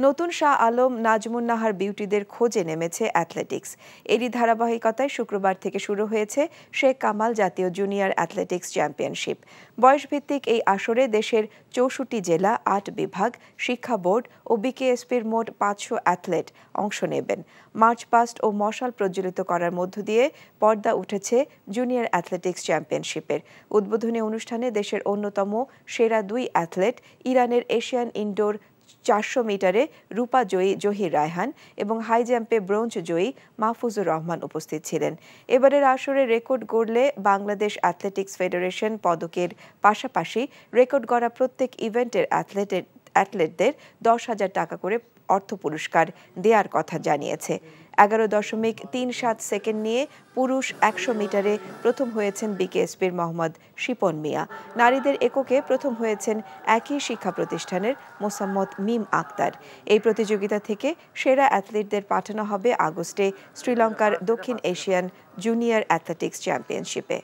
নতুন শাহ আলম নাজমুন নাহার বিউটিদের খোঁজে নেমেছে অ্যাথলেটিক্স। এরই ধারাবাহিকতায় শুক্রবার থেকে শুরু হয়েছে শেখ কামাল জাতীয় জুনিয়র অ্যাথলেটিক্স চ্যাম্পিয়নশিপ। বয়সভিত্তিক এই আসরে দেশের ৬৪ জেলা, ৮ বিভাগ, শিক্ষা বোর্ড ও বিকেএসপির মোট ৫০০ অ্যাথলেট অংশ নেবেন। মার্চ পাস্ট ও মশাল প্রজ্বলিত করার মধ্য দিয়ে পর্দা উঠেছে জুনিয়র অ্যাথলেটিক্স চ্যাম্পিয়নশিপের। উদ্বোধনী অনুষ্ঠানে দেশের অন্যতম সেরা ২ অ্যাথলেট, ইরানের এশিয়ান ইনডোর ৪০০ মিটারে রূপা জয়ী জহির রায়হান এবং হাই জাম্পে ব্রোঞ্জ জয়ী মাহফুজুর রহমান উপস্থিত ছিলেন। এবারের আসরে রেকর্ড গড়লে বাংলাদেশ অ্যাথলেটিক্স ফেডারেশন পদকের পাশাপাশি রেকর্ড গড়া প্রত্যেক ইভেন্টের অ্যাথলেটদের ১০,০০০ টাকা করে অর্থ পুরস্কার দেওয়ার কথা জানিয়েছে। ১১.৩৭ সেকেন্ড নিয়ে পুরুষ ১০০ মিটারে প্রথম হয়েছেন বিকেএসপির মোহাম্মদ শিপন মিয়া। নারীদের এককে প্রথম হয়েছেন একই শিক্ষা প্রতিষ্ঠানের মোসাম্মত মিম আক্তার। এই প্রতিযোগিতা থেকে সেরা অ্যাথলিটদের পাঠানো হবে আগস্টে শ্রীলঙ্কার দক্ষিণ এশিয়ান জুনিয়র অ্যাথলেটিক্স চ্যাম্পিয়নশিপে।